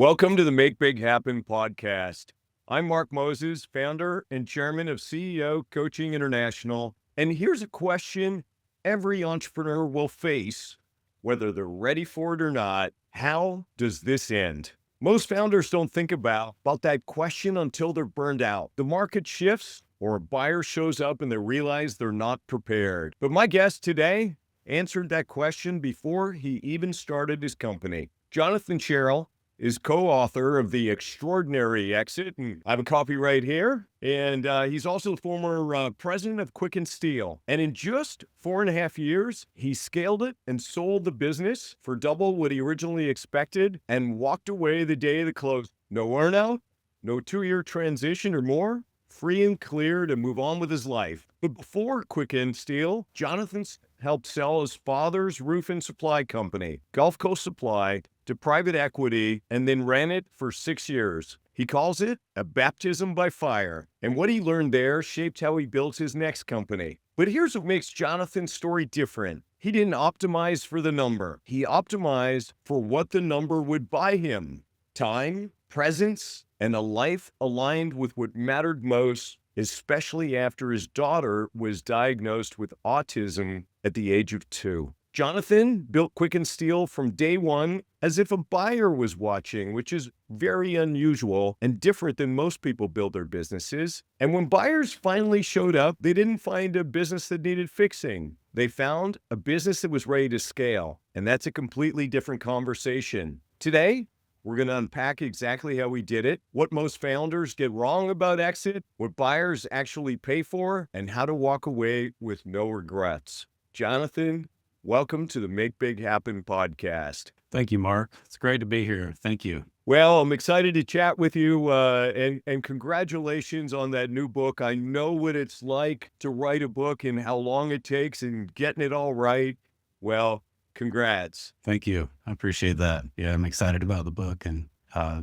Welcome to the Make Big Happen podcast. I'm Mark Moses, founder and chairman of CEO Coaching International. And here's a question every entrepreneur will face, whether they're ready for it or not. How does this end? Most founders don't think about that question until they're burned out. The market shifts or a buyer shows up and they realize they're not prepared. But my guest today answered that question before he even started his company. Jonathan Sherrill is co-author of The Extraordinary Exit, and I have a copy right here. And he's also the former president of Quicken Steel. And in just 4.5 years, he scaled it and sold the business for double what he originally expected and walked away the day of the close. No earnout, no 2-year transition or more, free and clear to move on with his life. But before Quicken Steel, Jonathan's helped sell his father's roof and supply company, Gulf Coast Supply, to private equity, and then ran it for 6 years. He calls it a baptism by fire. And what he learned there shaped how he built his next company. But here's what makes Jonathan's story different. He didn't optimize for the number. He optimized for what the number would buy him: time, presence, and a life aligned with what mattered most, especially after his daughter was diagnosed with autism at the age of 2. Jonathan built Quicken Steel from day one as if a buyer was watching, which is very unusual and different than most people build their businesses. And when buyers finally showed up, they didn't find a business that needed fixing. They found a business that was ready to scale. And that's a completely different conversation. Today, we're going to unpack exactly how we did it, what most founders get wrong about exit, what buyers actually pay for, and how to walk away with no regrets. Jonathan, welcome to the Make Big Happen podcast. Thank you, Mark. It's great to be here. Thank you. Well, I'm excited to chat with you, and congratulations on that new book. I know what it's like to write a book and how long it takes and getting it all right. Well, congrats. Thank you. I appreciate that. Yeah, I'm excited about the book, and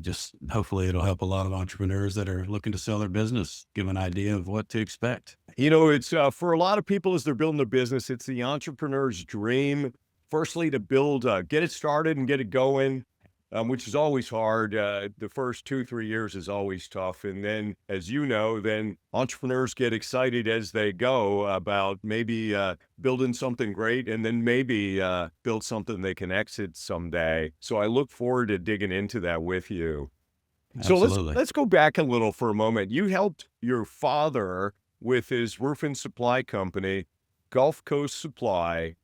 just hopefully it'll help a lot of entrepreneurs that are looking to sell their business, give an idea of what to expect. You know, it's for a lot of people as they're building their business, it's the entrepreneur's dream. Firstly, to build, get it started and get it going, which is always hard. The first 2-3 years is always tough. And then, as you know, then entrepreneurs get excited as they go about maybe building something great and then maybe build something they can exit someday. So I look forward to digging into that with you. Absolutely. So let's go back a little for a moment. You helped your father with his roof and supply company, Gulf Coast Supply,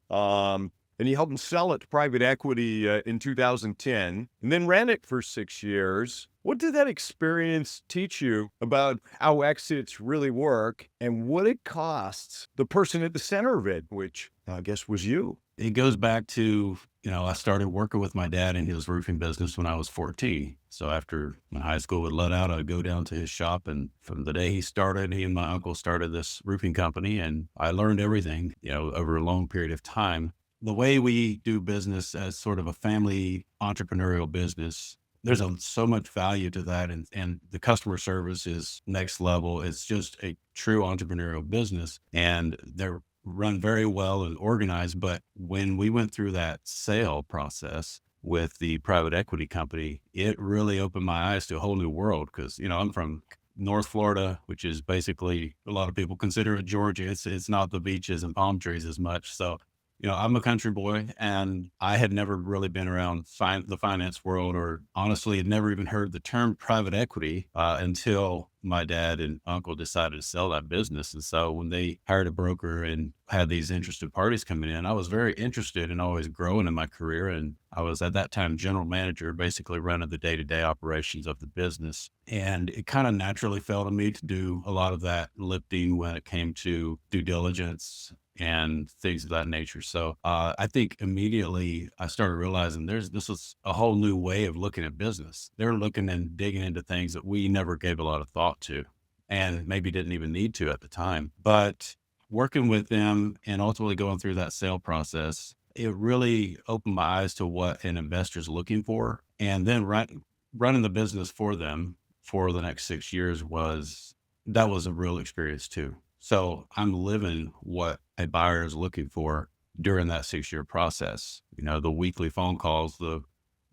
and you helped him sell it to private equity in 2010, and then ran it for 6 years. What did that experience teach you about how exits really work and what it costs the person at the center of it, which I guess was you? It goes back to, I started working with my dad in his roofing business when I was 14. So after my high school would let out, I'd go down to his shop. And from the day he started, he and my uncle started this roofing company. And I learned everything, over a long period of time. The way we do business as sort of a family entrepreneurial business, there's so much value to that. And the customer service is next level. It's just a true entrepreneurial business. And they're run very well and organized. But when we went through that sale process with the private equity company, it really opened my eyes to a whole new world. Because, I'm from North Florida, which is basically, a lot of people consider it Georgia. It's not the beaches and palm trees as much. So, I'm a country boy, and I had never really been around the finance world, or honestly had never even heard the term private equity until my dad and uncle decided to sell that business. And so when they hired a broker and had these interested parties coming in, I was very interested in always growing in my career. And I was at that time general manager, basically running the day-to-day operations of the business. And it kind of naturally fell to me to do a lot of that lifting when it came to due diligence and things of that nature. So I think immediately I started realizing this was a whole new way of looking at business. They're looking and digging into things that we never gave a lot of thought to, and maybe didn't even need to at the time. But working with them and ultimately going through that sale process, it really opened my eyes to what an investor's looking for. And then running the business for them for the next 6 years was a real experience too. So I'm living what a buyer is looking for during that 6-year process. The weekly phone calls, the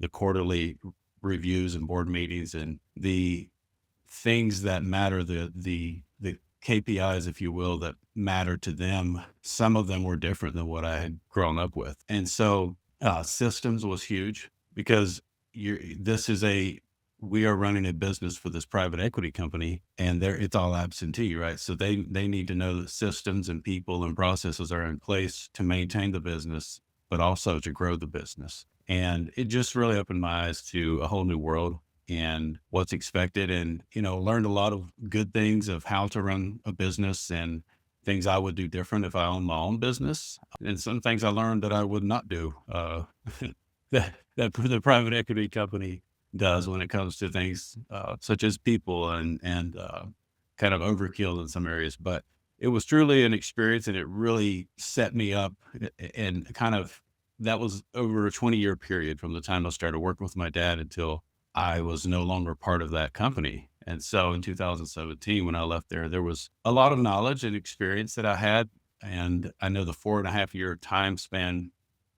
quarterly reviews and board meetings, and the things that matter, the KPIs, if you will, that matter to them, some of them were different than what I had grown up with. And so systems was huge because we are running a business for this private equity company, and it's all absentee, right? So they need to know that systems and people and processes are in place to maintain the business, but also to grow the business. And it just really opened my eyes to a whole new world and what's expected, and, learned a lot of good things of how to run a business and things I would do different if I owned my own business. And some things I learned that I would not do, that the private equity company does when it comes to things, such as people and kind of overkill in some areas. But it was truly an experience, and it really set me up, and kind of, that was over a 20-year period from the time I started working with my dad until I was no longer part of that company. And so in 2017, when I left there was a lot of knowledge and experience that I had. And I know the 4.5-year time span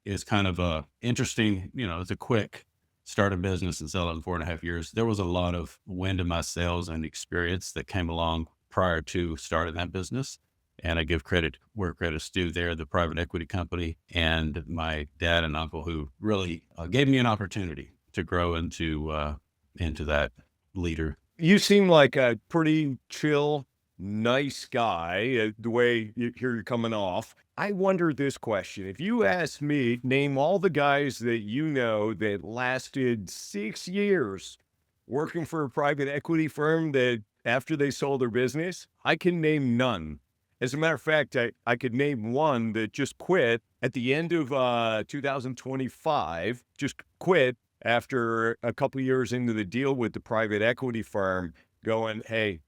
is kind of interesting. It's a quick start a business and sell it in 4.5 years. There was a lot of wind in my sails and experience that came along prior to starting that business. And I give credit where credit's due there, the private equity company and my dad and uncle, who really gave me an opportunity to grow into that leader. You seem like a pretty chill, nice guy, the way you're coming off. I wonder this question. If you asked me, name all the guys that you know that lasted 6 years working for a private equity firm that after they sold their business, I can name none. As a matter of fact, I could name one that just quit at the end of 2025, just quit after a couple years into the deal with the private equity firm, going, hey,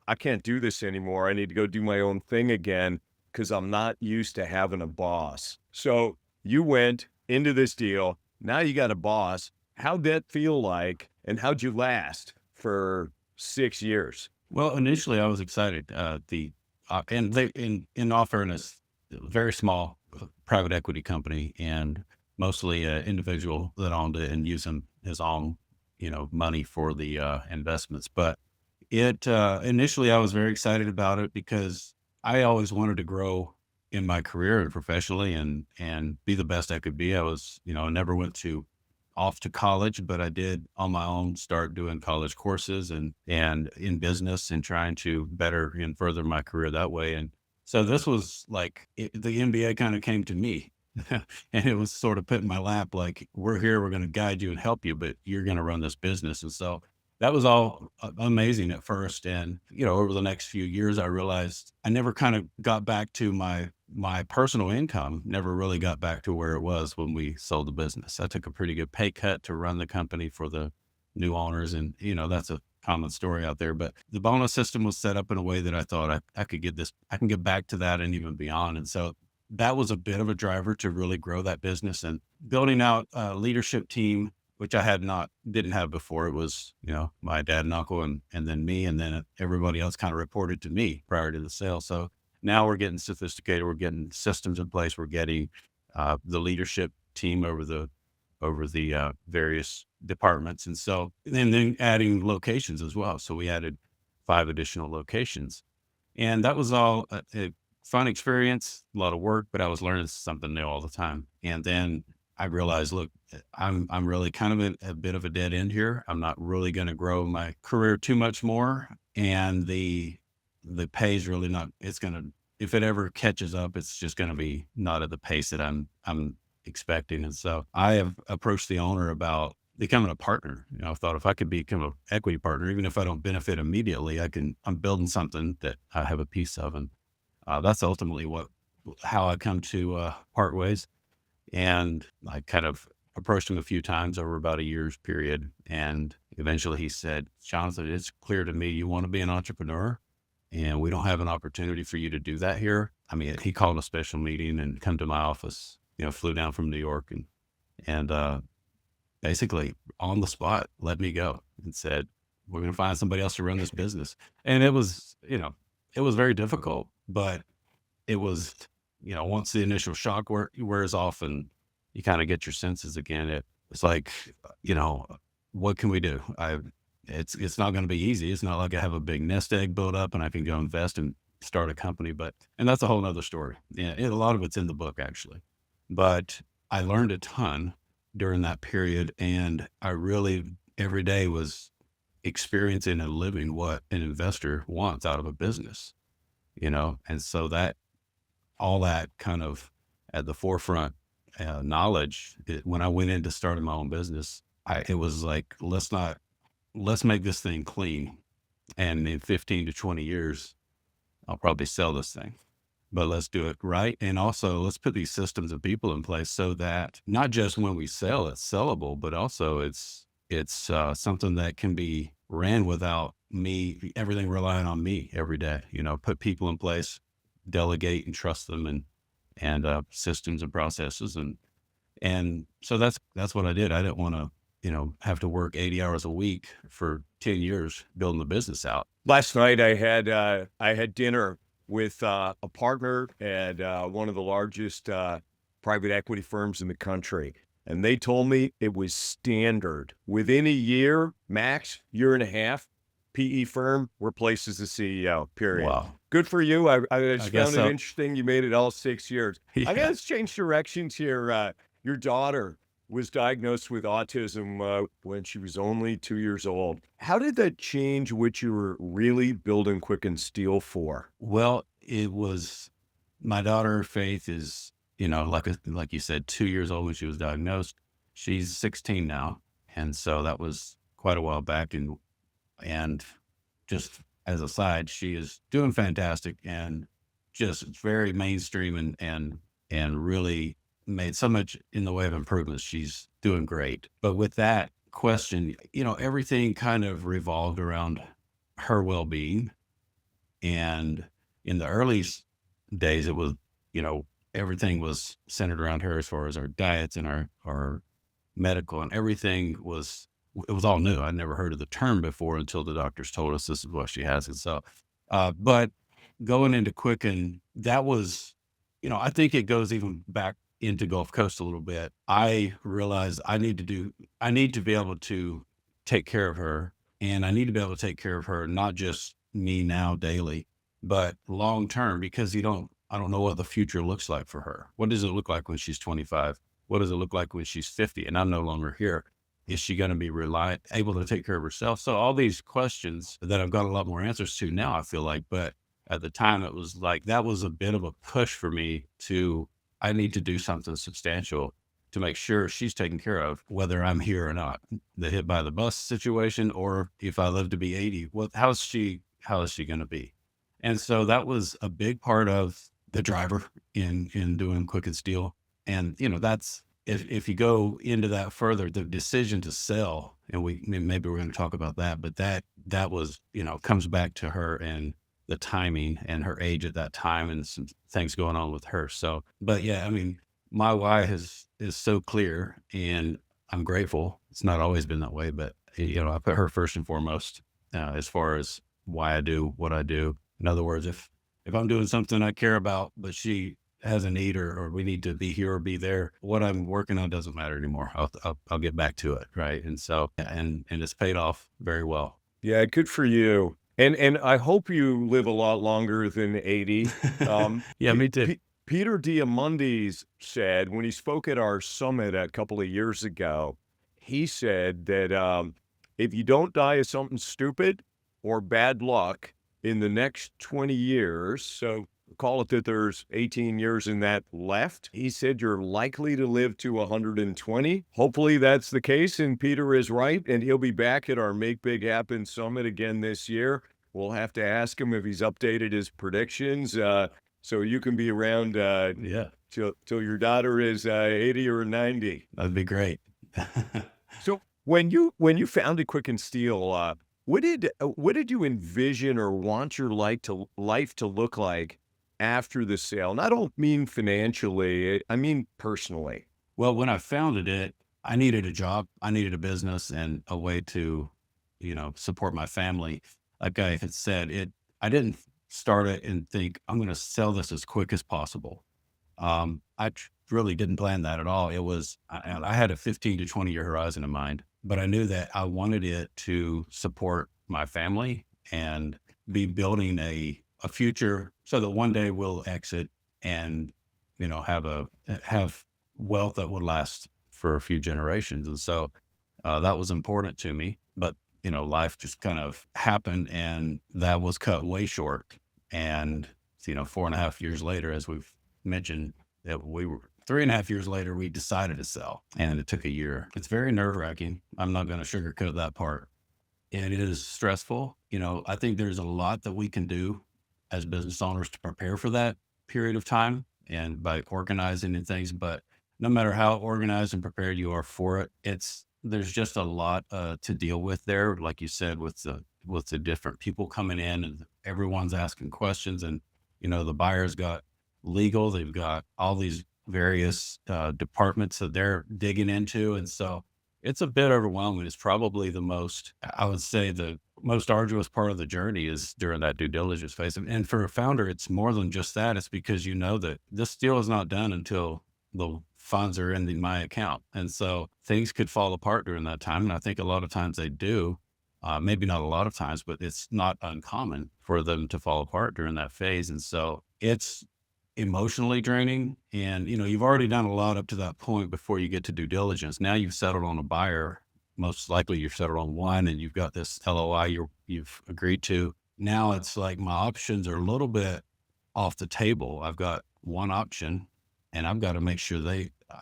I can't do this anymore. I need to go do my own thing again because I'm not used to having a boss. So you went into this deal. Now you got a boss. How'd that feel like? And how'd you last for 6 years? Well, initially I was excited. In all fairness, very small private equity company, and mostly an individual that owned it and using his own, money for the investments. But initially I was very excited about it because I always wanted to grow in my career and professionally and be the best I could be. I was, I never went off to college, but I did on my own start doing college courses and in business and trying to better and further my career that way. And so this was like the MBA kind of came to me. And it was sort of put in my lap, like, we're here, we're going to guide you and help you, but you're going to run this business. And so that was all amazing at first. And, over the next few years, I realized I never kind of got back to my personal income, never really got back to where it was when we sold the business. I took a pretty good pay cut to run the company for the new owners. And, that's a common story out there, but the bonus system was set up in a way that I thought I could I can get back to that and even beyond. And so that was a bit of a driver to really grow that business and building out a leadership team, which I didn't have before. It was, my dad and uncle and then me, and then everybody else kind of reported to me prior to the sale. So now we're getting sophisticated. We're getting systems in place. We're getting the leadership team over the various departments. And then adding locations as well. So we added 5 additional locations, and that was all a fun experience, a lot of work, but I was learning something new all the time. And then I realized, look, I'm really kind of a bit of a dead end here. I'm not really going to grow my career too much more. And the pay is really not, if it ever catches up, it's just going to be not at the pace that I'm expecting. And so I have approached the owner about becoming a partner. I thought if I could become an equity partner, even if I don't benefit immediately, I'm building something that I have a piece of. And that's ultimately how I come to part ways. And I kind of approached him a few times over about a year's period. And eventually he said, Jonathan, it's clear to me you want to be an entrepreneur, and we don't have an opportunity for you to do that here. I mean, he called a special meeting and come to my office, flew down from New York and basically on the spot let me go and said, we're going to find somebody else to run this business. And it was, it was very difficult, but it was, once the initial shock wears off and you kind of get your senses again, it's like, what can we do? It's not going to be easy. It's not like I have a big nest egg built up and I can go invest and start a company, and that's a whole nother story. Yeah, a lot of it's in the book actually, but I learned a ton during that period, and I really every day was experiencing and living what an investor wants out of a business, and so that all that kind of at the forefront knowledge when I went into starting my own business, it was like, let's make this thing clean. And in 15 to 20 years, I'll probably sell this thing, but let's do it right. And also let's put these systems of people in place so that not just when we sell it's sellable, but also it's something that can be ran without everything relying on me every day, put people in place, delegate and trust them, and systems and processes. And so that's what I did. I didn't want to, have to work 80 hours a week for 10 years building the business out. Last night I had dinner with a partner at one of the largest private equity firms in the country, and they told me it was standard within a year, max year and a half, PE firm replaces the CEO. Period. Wow. Good for you. I just guess found so. it interesting. You made it all 6 years. I Yeah. guess change directions here. Your daughter was diagnosed with autism when she was only 2 years old. How did that change what you were really building Quicken Steel for? Well, it was my daughter Faith is, like you said, 2 years old when she was diagnosed. She's 16 now. And so that was quite a while back. And just as a side, she is doing fantastic and just very mainstream and really made so much in the way of improvements. She's doing great. But with that question, everything kind of revolved around her well-being. And in the days, it was, everything was centered around her as far as our diets and our medical, and everything it was all new. I'd never heard of the term before until the doctors told us this is what she has. And so, but going into Quicken, that was, I think it goes even back into Gulf Coast a little bit. I realized I need to be able to take care of her, and I need to be able to take care of her, not just me now daily, but long term, because I don't know what the future looks like for her. What does it look like when she's 25? What does it look like when she's 50 and I'm no longer here? Is she going to be able to take care of herself? So all these questions that I've got a lot more answers to now, I feel like, but at the time it was like, that was a bit of a push for me I need to do something substantial to make sure she's taken care of, whether I'm here or not. The hit by the bus situation, or if I live to be 80, how is she going to be? And so that was a big part of the driver in doing Quicken Steel. And, that's, if you go into that further, the decision to sell, and maybe we're going to talk about that, but that was, comes back to her and the timing and her age at that time and some things going on with her. So, but yeah, I mean, my why is so clear, and I'm grateful. It's not always been that way, but I put her first and foremost, as far as why I do what I do. In other words, if I'm doing something I care about, but she has a need, or we need to be here or be there, what I'm working on doesn't matter anymore. I'll get back to it. Right. And so, and it's paid off very well. Yeah, good for you. And I hope you live a lot longer than 80. Yeah, me too. Peter Diamandis said when he spoke at our summit a couple of years ago, he said that if you don't die of something stupid or bad luck in the next 20 years, so call it that there's 18 years in that left, he said you're likely to live to 120. Hopefully that's the case, and Peter is right, and he'll be back at our Make Big Happen Summit again this year. We'll have to ask him if he's updated his predictions, so you can be around till your daughter is 80 or 90. That'd be great. So when you founded Quicken Steel, what did you envision or want your life to look like after the sale? And I don't mean financially, I mean personally. Well, when I founded it, I needed a job, I needed a business and a way to, support my family. Like I had said, I didn't start it and think I'm going to sell this as quick as possible. I really didn't plan that at all. It was, I had a 15 to 20 year horizon in mind. but I knew that I wanted it to support my family and be building a future so that one day we'll exit and, have wealth that would last for a few generations. And so that was important to me. But, life just kind of happened and that was cut way short. And, 4.5 years later, as we've mentioned, that we were 3.5 years later, we decided to sell and it took a year. It's very nerve wracking. I'm not going to sugarcoat that part. And it is stressful. I think there's a lot that we can do as business owners to prepare for that period of time and by organizing and things. But no matter how organized and prepared you are for it, there's just a lot to deal with there. Like you said, with the different people coming in and everyone's asking questions, and the buyer's got legal, they've got all these various departments that they're digging into, and so it's a bit overwhelming. It's probably I would say the most arduous part of the journey is during that due diligence phase. And for a founder, it's more than just that. It's because that this deal is not done until the funds are in my account. And so things could fall apart during that time. And I think a lot of times they do, maybe not a lot of times, but it's not uncommon for them to fall apart during that phase. And so it's emotionally draining. And, you've already done a lot up to that point before you get to due diligence. Now you've settled on a buyer. Most likely you've settled on one and you've got this LOI you've agreed to. Now it's like my options are a little bit off the table. I've got one option and I've got to make sure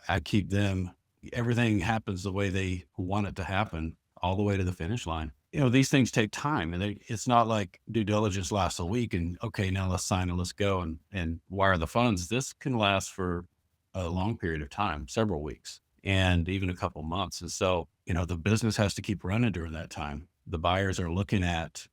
I keep them, everything happens the way they want it to happen all the way to the finish line. These things take time, and it's not like due diligence lasts a week and okay, now let's sign and let's go and wire the funds. This can last for a long period of time, several weeks and even a couple months. And so, the business has to keep running during that time. The buyers are looking at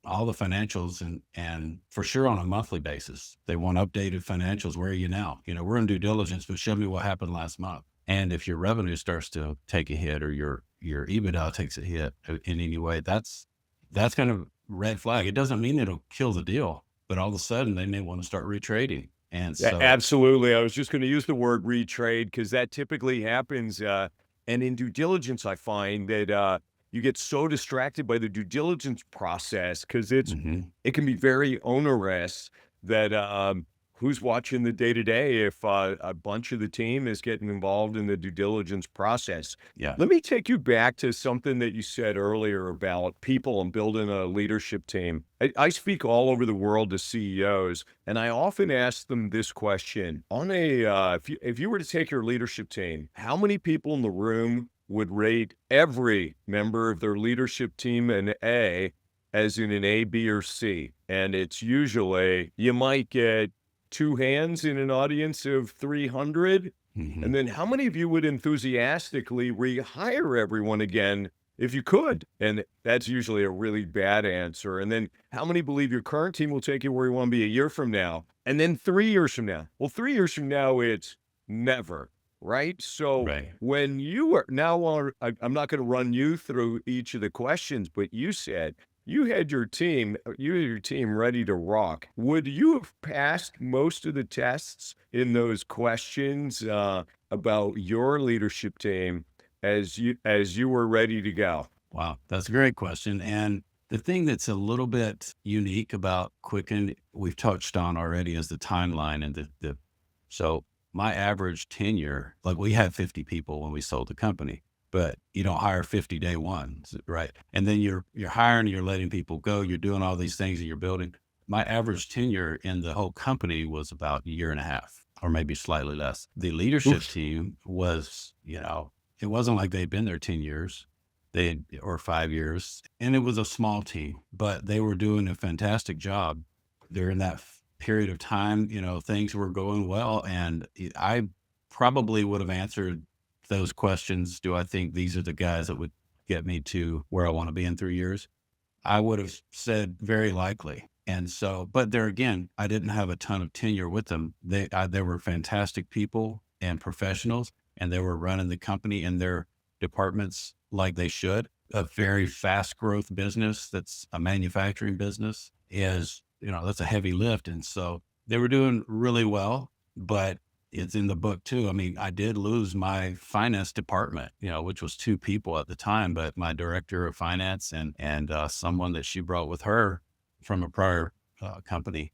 all the financials and for sure on a monthly basis, they want updated financials. Where are you now? We're in due diligence, but show me what happened last month. And if your revenue starts to take a hit or your EBITDA takes a hit in any way, that's kind of red flag. It doesn't mean it'll kill the deal, but all of a sudden they may want to start retrading. And Yeah, so, absolutely. I was just going to use the word retrade because that typically happens. And in due diligence, I find that you get so distracted by the due diligence process because mhm. it can be very onerous that who's watching the day to day if a bunch of the team is getting involved in the due diligence process. Yeah. Let me take you back to something that you said earlier about people and building a leadership team. I speak all over the world to CEOs, and I often ask them this question: on if you were to take your leadership team, how many people in the room would rate every member of their leadership team an A, as in an A, B, or C? And it's usually you might get two hands in an audience of 300. hmm And then how many of you would enthusiastically rehire everyone again if you could? And that's usually a really bad answer. And then how many believe your current team will take you where you want to be a year from now? And then 3 years from now? Well, 3 years from now, it's never, right? So Right. when you are now on, I'm not going to run you through each of the questions, but you said you had your team ready to rock. Would you have passed most of the tests in those questions about your leadership team as you were ready to go? Wow. That's a great question. And the thing that's a little bit unique about Quicken, we've touched on already, is the timeline and so my average tenure, like we had 50 people when we sold the company, but you don't hire 50 day one, right? And then you're hiring, you're letting people go, you're doing all these things and you're building. My average tenure in the whole company was about a year and a half, or maybe slightly less. The leadership Oof. team was, it wasn't like they'd been there 10 years or 5 years, and it was a small team, but they were doing a fantastic job during that period of time. Things were going well, and I probably would have answered those questions. Do I think these are the guys that would get me to where I want to be in 3 years? I would have said very likely. And so, but there again, I didn't have a ton of tenure with them. They were fantastic people and professionals, and they were running the company in their departments like they should. A very fast growth business that's a manufacturing business that's a heavy lift. And so they were doing really well, but it's in the book too. I mean, I did lose my finance department, which was 2 people at the time, but my director of finance and someone that she brought with her from a prior company,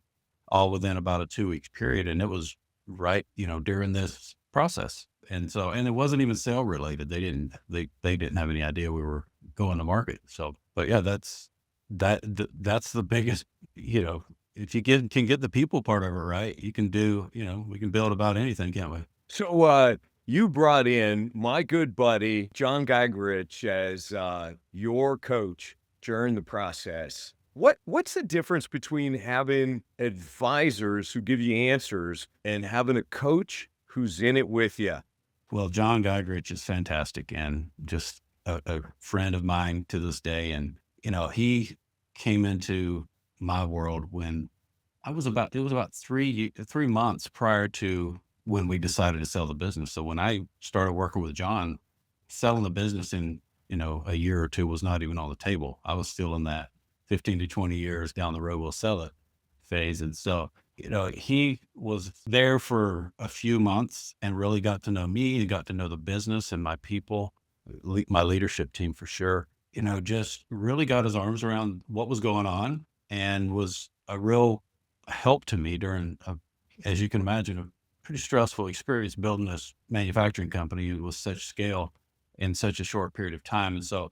all within about a 2 weeks period. And it was right, during this process. And it wasn't even sale related. They didn't have any idea we were going to market. So, but yeah, that's the biggest, if you can get the people part of it right, you can do, we can build about anything, can't we? So, you brought in my good buddy, John Geigerich, as your coach during the process. What's the difference between having advisors who give you answers and having a coach who's in it with you? Well, John Geigerich is fantastic and just a friend of mine to this day. And, he came into my world when it was about 3 months prior to when we decided to sell the business. So when I started working with John, selling the business in, a year or two was not even on the table. I was still in that 15 to 20 years down the road, we'll sell it phase. And so, he was there for a few months and really got to know me. He got to know the business and my people, my leadership team for sure, just really got his arms around what was going on and was a real help to me during, as you can imagine, a pretty stressful experience building this manufacturing company with such scale in such a short period of time. And so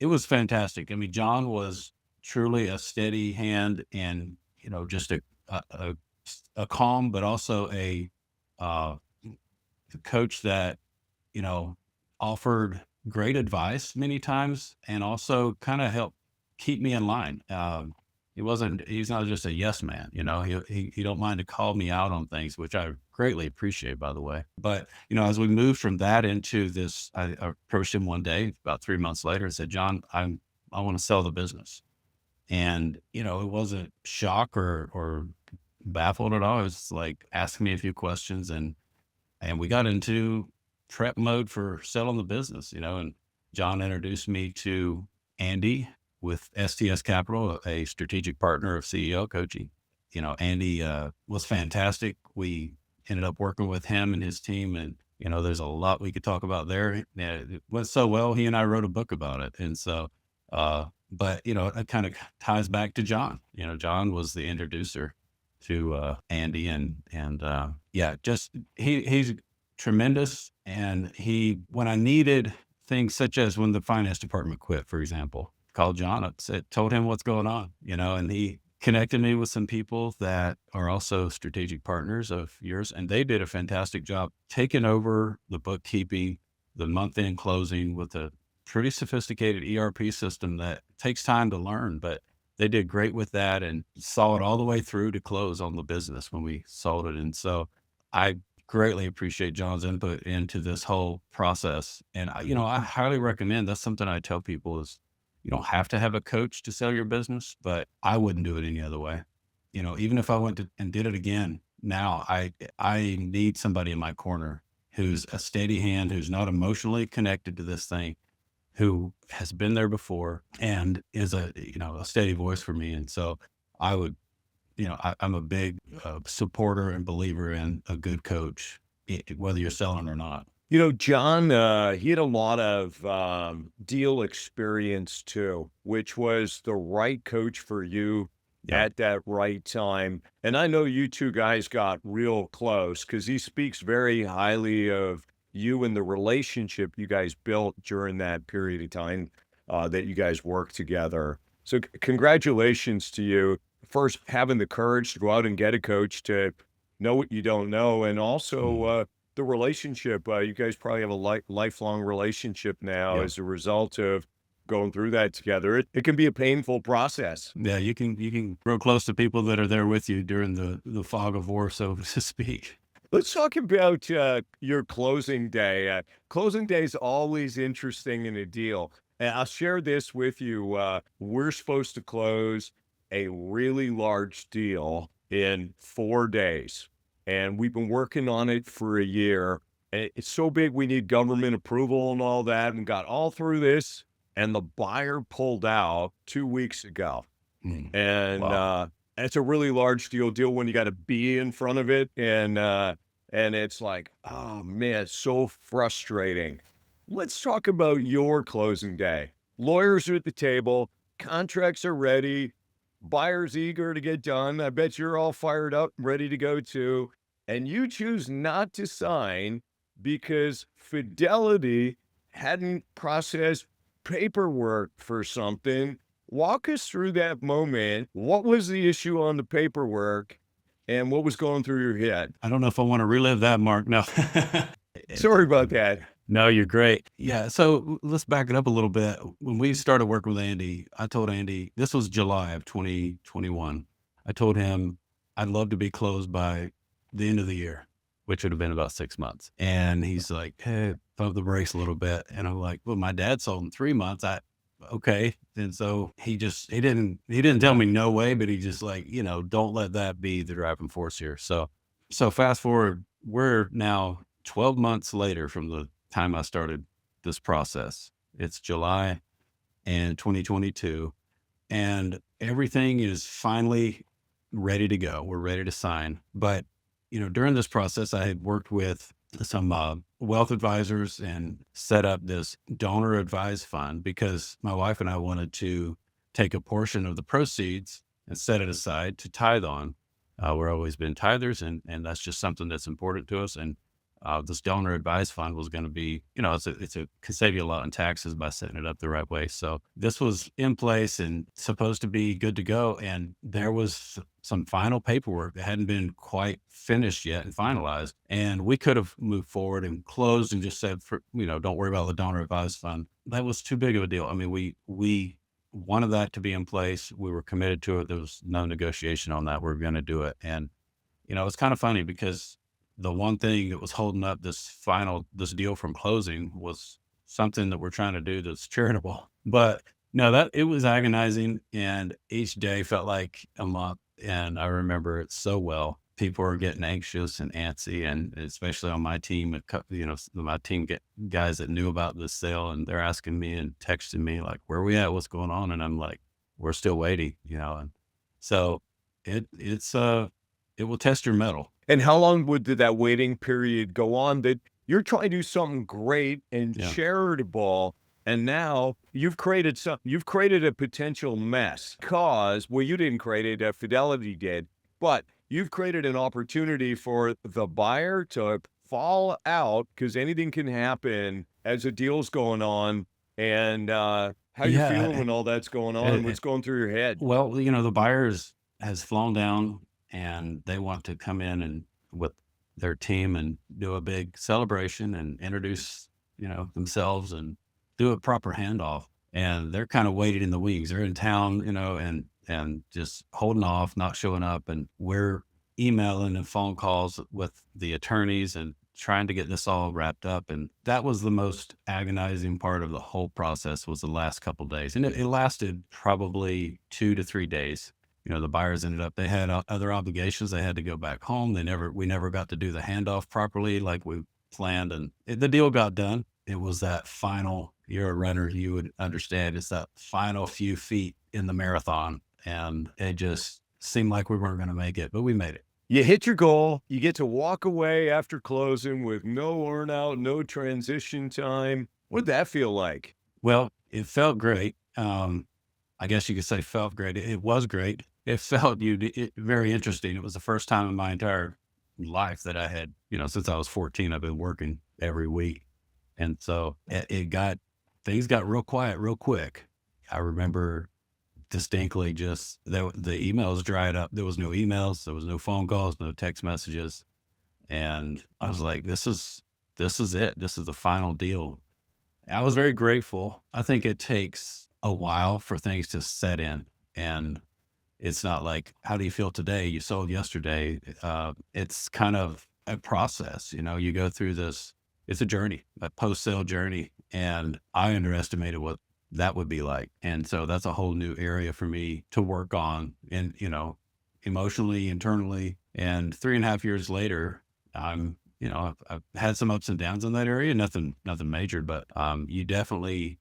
it was fantastic. I mean, John was truly a steady hand and, just a calm, but also uh, coach that, you know, offered great advice many times and also kind of helped keep me in line. He's not just a yes man, he don't mind to call me out on things, which I greatly appreciate, by the way. But, as we moved from that into this, I approached him one day about 3 months later and said, John, I want to sell the business. And, it wasn't shock or baffled at all. It was like asking me a few questions and we got into prep mode for selling the business, and John introduced me to Andy with STS Capital, a strategic partner of CEO coaching. Andy was fantastic. We ended up working with him and his team, and there's a lot we could talk about there. Yeah, it went so well. He and I wrote a book about it, and so. But it kind of ties back to John. John was the introducer to Andy, and yeah, just he's tremendous. And when I needed things such as when the finance department quit, for example, called John up, told him what's going on, and he connected me with some people that are also strategic partners of yours. And they did a fantastic job taking over the bookkeeping, the month-end closing with a pretty sophisticated ERP system that takes time to learn, but they did great with that and saw it all the way through to close on the business when we sold it. And so I greatly appreciate John's input into this whole process. And I highly recommend, that's something I tell people is, you don't have to have a coach to sell your business, but I wouldn't do it any other way. Even if I went and did it again now, I need somebody in my corner who's a steady hand, who's not emotionally connected to this thing, who has been there before and is a steady voice for me. And so I would, I'm a big supporter and believer in a good coach, whether you're selling or not. John, he had a lot of deal experience too, which was the right coach for you Yeah. at that right time. And I know you two guys got real close because he speaks very highly of you and the relationship you guys built during that period of time that you guys worked together. So congratulations to you. First, having the courage to go out and get a coach to know what you don't know, and also Mhm. the relationship. You guys probably have a lifelong relationship now Yeah. as a result of going through that together. It can be a painful process. Yeah. You can grow close to people that are there with you during the fog of war, so to speak. Let's talk about your closing day. Closing day is always interesting in a deal. And I'll share this with you. We're supposed to close a really large deal in 4 days. And we've been working on it for a year. And it's so big, we need government approval and all that, and got all through this. And the buyer pulled out 2 weeks ago. Mm. And Wow. it's a really large deal when you got a B in front of it. And And it's like, oh man, it's so frustrating. Let's talk about your closing day. Lawyers are at the table, contracts are ready, buyers eager to get done. I bet you're all fired up, ready to go too. And you choose not to sign because Fidelity hadn't processed paperwork for something. Walk us through that moment. What was the issue on the paperwork and what was going through your head? I don't know if I want to relive that, Mark. No. Sorry about that. No, you're great. Yeah. So let's back it up a little bit. When we started working with Andy, I told Andy, this was July of 2021. I told him I'd love to be closed by the end of the year, which would have been about 6 months. And he's like, hey, pump the brakes a little bit. And I'm like, well, my dad sold in 3 months. Okay. And so he didn't tell me no way, but he just like, don't let that be the driving force here. So fast forward, we're now 12 months later from the time I started this process. It's July and 2022, and everything is finally ready to go. We're ready to sign. But, during this process, I had worked with some wealth advisors and set up this donor advised fund because my wife and I wanted to take a portion of the proceeds and set it aside to tithe on. We're always been tithers, and that's just something that's important to us. And this donor advised fund was going to be, can save you a lot in taxes by setting it up the right way. So this was in place and supposed to be good to go. And there was some final paperwork that hadn't been quite finished yet and finalized. And we could have moved forward and closed and just said, don't worry about the donor advised fund. That was too big of a deal. I mean, we wanted that to be in place. We were committed to it. There was no negotiation on that. We were going to do it. And, it's kind of funny because the one thing that was holding up this deal from closing was something that we're trying to do that's charitable. But no, it was agonizing, and each day felt like a month. And I remember it so well. People are getting anxious and antsy, and especially on my team, my team guys that knew about this sale, and they're asking me and texting me like, "Where are we at? What's going on?" And I'm like, "We're still waiting," And so it will test your mettle. And how long did that waiting period go on? That you're trying to do something great and charitable, and now you've created a potential mess you didn't create it, Fidelity did, but you've created an opportunity for the buyer to fall out because anything can happen as a deal's going on. And how you feeling when all that's going on? What's going through your head? Well, the buyers has flown down, and they want to come in and with their team and do a big celebration and introduce, themselves and do a proper handoff. And they're kind of waiting in the wings. They're in town, and just holding off, not showing up. And we're emailing and phone calls with the attorneys and trying to get this all wrapped up. And that was the most agonizing part of the whole process, was the last couple of days. And it lasted probably 2 to 3 days. The buyers they had other obligations. They had to go back home. We never got to do the handoff properly like we planned. And the deal got done. It was that final, you're a runner, you would understand, it's that final few feet in the marathon. And it just seemed like we weren't going to make it, but we made it. You hit your goal. You get to walk away after closing with no earnout, no transition time. What did that feel like? Well, it felt great. I guess you could say felt great. It was great. It felt very interesting. It was the first time in my entire life that I had, since I was 14, I've been working every week. And so things got real quiet real quick. I remember distinctly just the emails dried up. There was no emails. There was no phone calls, no text messages. And I was like, this is it. This is the final deal. I was very grateful. I think it takes a while for things to set in, and it's not like, how do you feel today? You sold yesterday. It's kind of a process. You go through this, it's a journey, a post-sale journey. And I underestimated what that would be like. And so that's a whole new area for me to work on, and, emotionally, internally. And 3.5 years later, I've had some ups and downs in that area, nothing major, but you definitely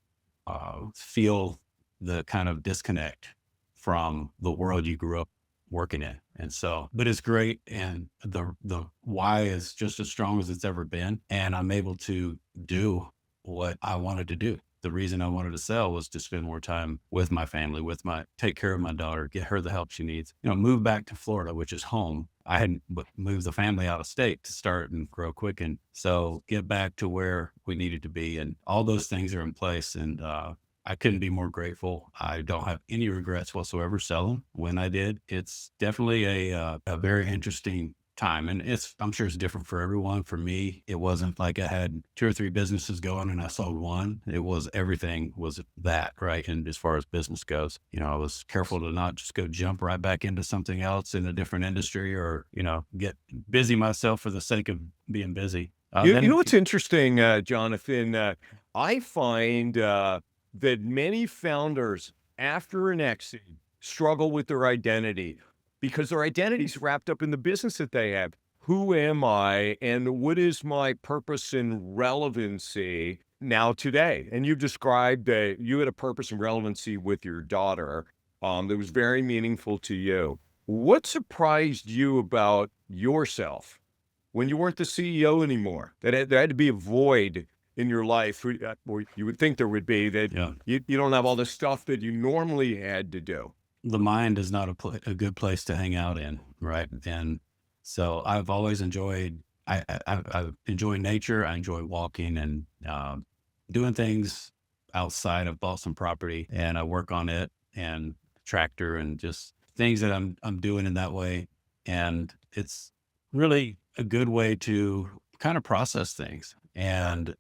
feel the kind of disconnect from the world you grew up working in. And so, but it's great. And the why is just as strong as it's ever been. And I'm able to do what I wanted to do. The reason I wanted to sell was to spend more time with my family, take care of my daughter, get her the help she needs, move back to Florida, which is home. I hadn't moved the family out of state to start and grow Quicken. So get back to where we needed to be. And all those things are in place. And, I couldn't be more grateful. I don't have any regrets whatsoever selling when I did. It's definitely a very interesting time. And I'm sure it's different for everyone. For me, it wasn't like I had 2 or 3 businesses going and I sold one. It was everything was that, right? And as far as business goes, I was careful to not just go jump right back into something else in a different industry or, get busy myself for the sake of being busy. You know what's interesting, Jonathan? I find that many founders after an exit struggle with their identity because their identity is wrapped up in the business that they have. Who am I and what is my purpose and relevancy now today? And you've described that you had a purpose and relevancy with your daughter that was very meaningful to you. What surprised you about yourself when you weren't the CEO anymore? There had to be a void in your life, or you would think there would be, that Yeah. you don't have all the stuff that you normally had to do. The mind is not a good place to hang out in, right? And so I've always enjoyed. I enjoy nature. I enjoy walking and doing things outside. I've bought some property and I work on it and tractor and just things that I'm doing in that way. And it's really a good way to kind of process things and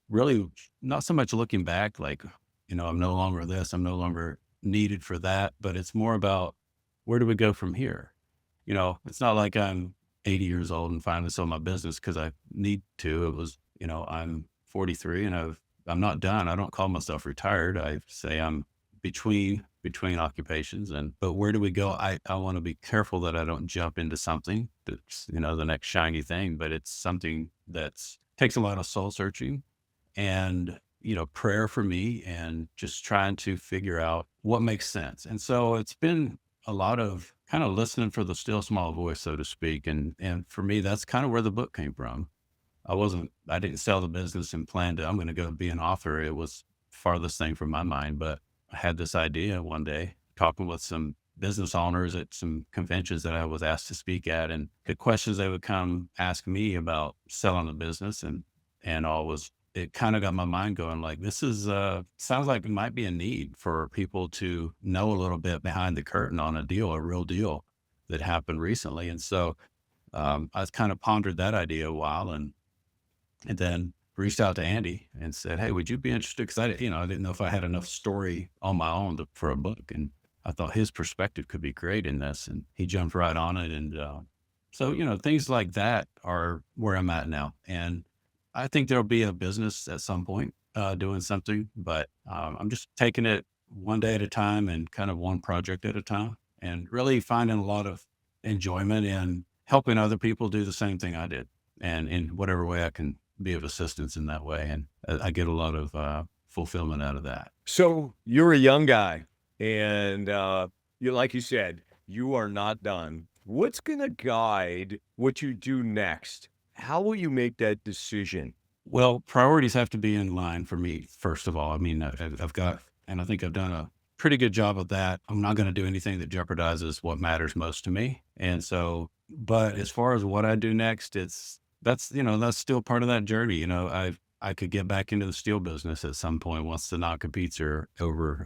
really not so much looking back, like, I'm no longer this, I'm no longer needed for that, but it's more about where do we go from here? It's not like I'm 80 years old and finally sold my business because I need to. It was, I'm 43 and I'm not done. I don't call myself retired. I say I'm between occupations but where do we go? I want to be careful that I don't jump into something that's, the next shiny thing, but it's something that's takes a lot of soul searching and, prayer for me and just trying to figure out what makes sense. And so it's been a lot of kind of listening for the still small voice, so to speak. And for me, that's kind of where the book came from. I didn't sell the business and planned I'm going to go be an author. It was farthest thing from my mind, but I had this idea one day talking with some business owners at some conventions that I was asked to speak at, and the questions they would come ask me about selling the business and all was, it kind of got my mind going like, this is, sounds like it might be a need for people to know a little bit behind the curtain on a real deal that happened recently. And so, I kind of pondered that idea a while and then reached out to Andy and said, hey, would you be interested? Cause I didn't know if I had enough story on my own for a book. And I thought his perspective could be great in this. And he jumped right on it. And, so, things like that are where I'm at now. And I think there'll be a business at some point doing something, but I'm just taking it one day at a time and kind of one project at a time and really finding a lot of enjoyment in helping other people do the same thing I did. And in whatever way I can be of assistance in that way. And I get a lot of fulfillment out of that. So you're a young guy and like you said, you are not done. What's going to guide what you do next? How will you make that decision? Well, priorities have to be in line for me, first of all. I mean, I've got, and I think I've done a pretty good job of that. I'm not going to do anything that jeopardizes what matters most to me. And so, but as far as what I do next, that's still part of that journey. I could get back into the steel business at some point once the non-competes are over.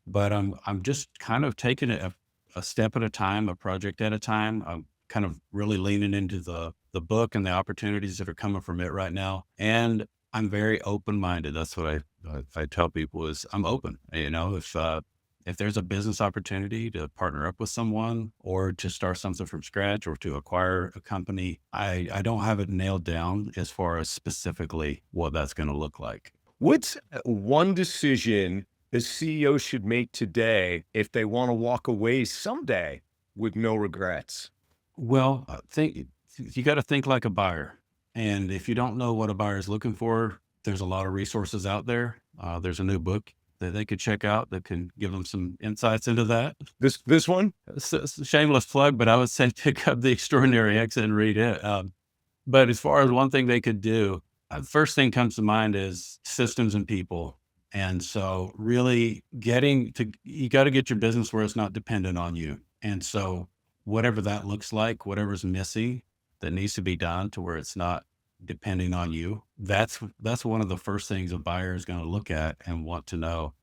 But I'm just kind of taking it a step at a time, a project at a time. I'm kind of really leaning into the book and the opportunities that are coming from it right now. And I'm very open-minded. That's what I tell people is I'm open. If there's a business opportunity to partner up with someone or to start something from scratch or to acquire a company, I don't have it nailed down as far as specifically what that's going to look like. What's one decision a CEO should make today if they want to walk away someday with no regrets? Well, I think you got to think like a buyer. And if you don't know what a buyer is looking for, there's a lot of resources out there. There's a new book that they could check out that can give them some insights into that. This one? It's a shameless plug, but I would say pick up The Extraordinary Exit and read it. But as far as one thing they could do, first thing comes to mind is systems and people. And so really you got to get your business where it's not dependent on you. And so whatever that looks like, whatever's missing that needs to be done to where it's not depending on you, that's one of the first things a buyer is going to look at and want to know,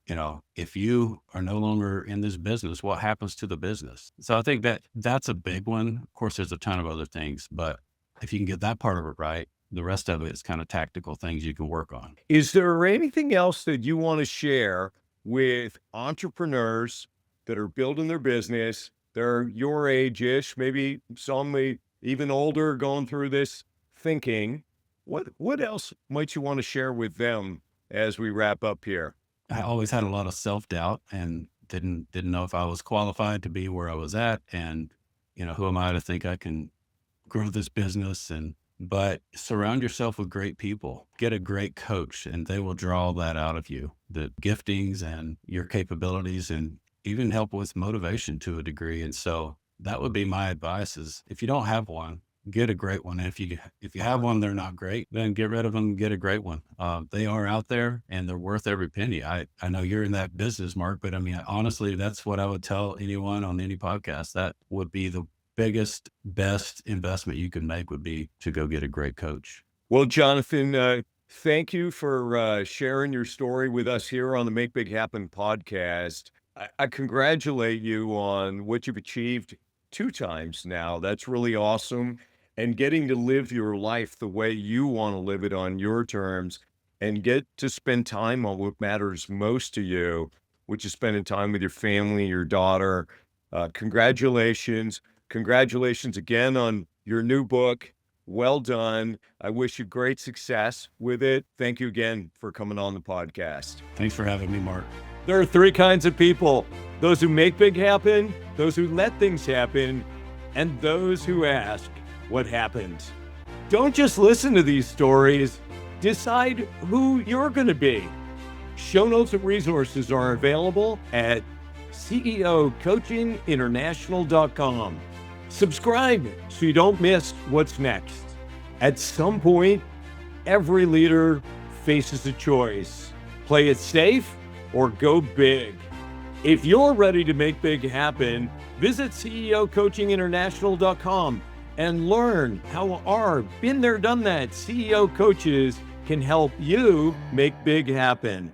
if you are no longer in this business, what happens to the business? So I think that's a big one. Of course, there's a ton of other things, but if you can get that part of it right, the rest of it is kind of tactical things you can work on. Is there anything else that you want to share with entrepreneurs that are building their business? They're your age-ish, maybe some even older, going through this thinking. What else might you want to share with them as we wrap up here? I always had a lot of self-doubt and didn't know if I was qualified to be where I was at. And, who am I to think I can grow this business? But surround yourself with great people, get a great coach, and they will draw that out of you, the giftings and your capabilities, and even help with motivation to a degree. And so that would be my advice is if you don't have one, get a great one. And if you have one, they're not great, then get rid of them and get a great one. They are out there and they're worth every penny. I know you're in that business, Mark, but I mean, honestly, that's what I would tell anyone on any podcast. That would be the biggest, best investment you could make would be to go get a great coach. Well, Jonathan, thank you for sharing your story with us here on the Make Big Happen podcast. I congratulate you on what you've achieved 2 times now. That's really awesome. And getting to live your life the way you want to live it on your terms and get to spend time on what matters most to you, which is spending time with your family, your daughter. Congratulations. Congratulations again on your new book. Well done. I wish you great success with it. Thank you again for coming on the podcast. Thanks for having me, Mark. There are 3 kinds of people: those who make big happen, those who let things happen, and those who ask what happened. Don't just listen to these stories. Decide who you're going to be. Show notes and resources are available at ceocoachinginternational.com. Subscribe so you don't miss what's next. At some point, every leader faces a choice: play it safe or go big. If you're ready to make big happen, visit ceocoachinginternational.com and learn how our been there, done that CEO coaches can help you make big happen.